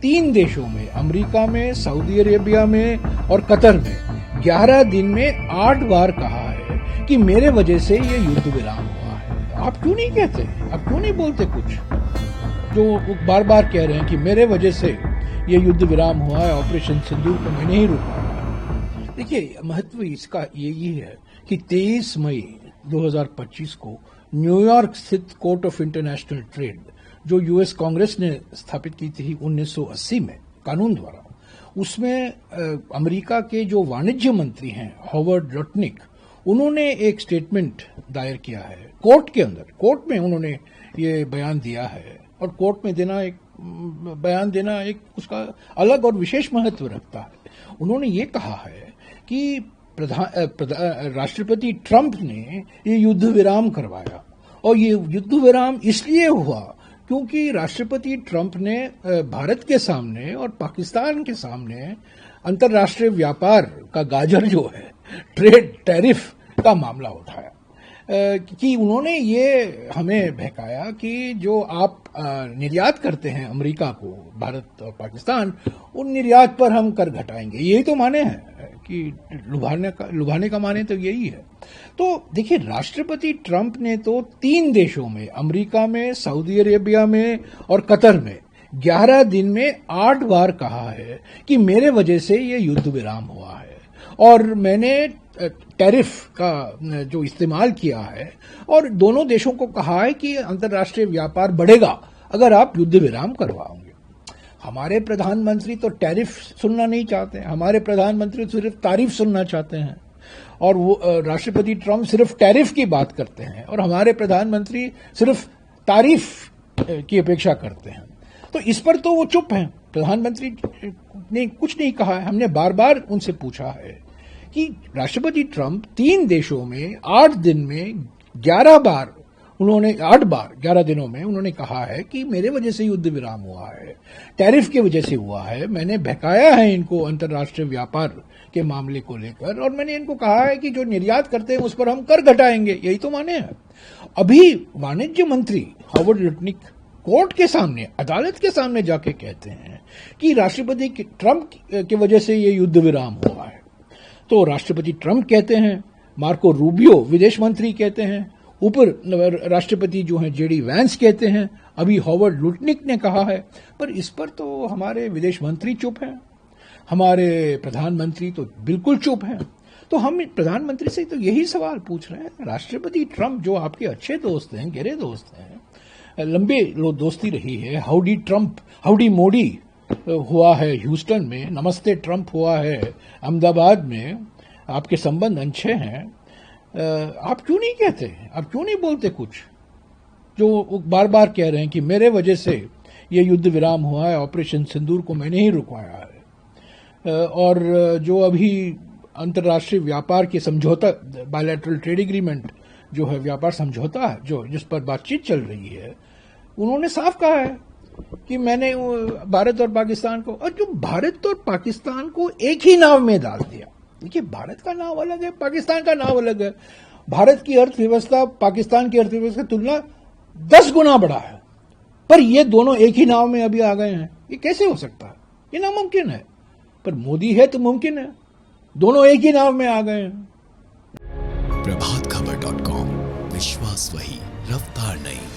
3 देशों में, अमेरिका में, सऊदी अरेबिया में और कतर में 11 दिन में 8 बार कहा है कि मेरे वजह से ये युद्ध विराम हुआ है। आप क्यों नहीं कहते? आप क्यों नहीं बोलते कुछ? जो बार बार कह रहे हैं कि मेरे वजह से ये युद्ध विराम हुआ है, ऑपरेशन सिंदूर को मैंने ही रुकवाया। देखिए, महत्व इसका यही है कि 23 मई 2025 को न्यूयॉर्क स्थित कोर्ट ऑफ इंटरनेशनल ट्रेड, जो यूएस कांग्रेस ने स्थापित की थी 1980 में कानून द्वारा, उसमें अमेरिका के जो वाणिज्य मंत्री हैं हॉवर्ड लुटनिक, उन्होंने एक स्टेटमेंट दायर किया है कोर्ट के अंदर। कोर्ट में उन्होंने ये बयान दिया है, और कोर्ट में बयान देना एक उसका अलग और विशेष महत्व रखता है। उन्होंने ये कहा है कि राष्ट्रपति ट्रंप ने ये युद्ध विराम करवाया, और ये युद्ध विराम इसलिए हुआ क्योंकि राष्ट्रपति ट्रंप ने भारत के सामने और पाकिस्तान के सामने अंतर्राष्ट्रीय व्यापार का गाजर जो है, ट्रेड टैरिफ का मामला उठाया, कि उन्होंने ये हमें बहकाया कि जो आप निर्यात करते हैं अमेरिका को, भारत और पाकिस्तान, उन निर्यात पर हम कर घटाएंगे। यही तो माने हैं कि लुभाने का माने तो यही है। तो देखिए, राष्ट्रपति ट्रंप ने तो 3 देशों में, अमेरिका में, सऊदी अरेबिया में और कतर में 11 दिन में 8 बार कहा है कि मेरे वजह से ये युद्ध विराम हुआ है, और मैंने टैरिफ का जो इस्तेमाल किया है, और दोनों देशों को कहा है कि अंतर्राष्ट्रीय व्यापार बढ़ेगा अगर आप युद्ध विराम करवाओगे। हमारे प्रधानमंत्री तो टैरिफ सुनना नहीं चाहते हैं, हमारे प्रधानमंत्री सिर्फ तारीफ सुनना चाहते हैं, और वो राष्ट्रपति ट्रंप सिर्फ टैरिफ की बात करते हैं, और हमारे प्रधानमंत्री सिर्फ तारीफ की अपेक्षा करते हैं। तो इस पर तो वो चुप हैं। प्रधानमंत्री ने कुछ नहीं कहा है। हमने बार बार उनसे पूछा है कि राष्ट्रपति ट्रंप 3 देशों में 8 दिन में 11 बार, उन्होंने 8 बार 11 दिनों में उन्होंने कहा है कि मेरे वजह से युद्ध विराम हुआ है, टैरिफ की वजह से हुआ है। मैंने बहकाया है इनको अंतर्राष्ट्रीय व्यापार के मामले को लेकर, और मैंने इनको कहा है कि जो निर्यात करते हैं उस पर हम कर घटाएंगे। यही तो माने हैं। अभी वाणिज्य मंत्री हॉवर्ड लुटनिक कोर्ट के सामने, अदालत के सामने जाके कहते हैं कि राष्ट्रपति ट्रंप की वजह से ये युद्ध विराम हुआ है। तो राष्ट्रपति ट्रंप कहते हैं, मार्को रूबियो विदेश मंत्री कहते हैं, ऊपर राष्ट्रपति जो हैं जेडी वैंस कहते हैं, अभी हॉवर्ड लुटनिक ने कहा है। पर इस पर तो हमारे विदेश मंत्री चुप हैं, हमारे प्रधानमंत्री तो बिल्कुल चुप हैं। तो हम प्रधानमंत्री से तो यही सवाल पूछ रहे हैं। राष्ट्रपति ट्रंप जो आपके अच्छे दोस्त हैं, गहरे दोस्त हैं, लंबे दोस्ती रही है, हाउडी ट्रंप, हाउडी मोदी हुआ है ह्यूस्टन में, नमस्ते ट्रंप हुआ है अहमदाबाद में, आपके संबंध अच्छे हैं। आप क्यों नहीं कहते? आप क्यों नहीं बोलते कुछ? जो बार बार कह रहे हैं कि मेरे वजह से ये युद्ध विराम हुआ है, ऑपरेशन सिंदूर को मैंने ही रुकवाया है, और जो अभी अंतर्राष्ट्रीय व्यापार के समझौता, बायलैटरल ट्रेड एग्रीमेंट जो है, व्यापार समझौता है, जो जिस पर बातचीत चल रही है, उन्होंने साफ कहा है कि मैंने भारत और पाकिस्तान को, और जो भारत और पाकिस्तान को एक ही नाव में डाल दिया। देखिए, भारत का नाव अलग है, पाकिस्तान का नाव अलग है। भारत की अर्थव्यवस्था पाकिस्तान की अर्थव्यवस्था की तुलना 10 गुना बड़ा है, पर ये दोनों एक ही नाव में अभी आ गए हैं। ये कैसे हो सकता है? ये नामुमकिन है। पर मोदी है तो मुमकिन है, दोनों एक ही नाव में आ गए हैं। प्रभातखबर.com, विश्वास वही, रफ्तार नहीं।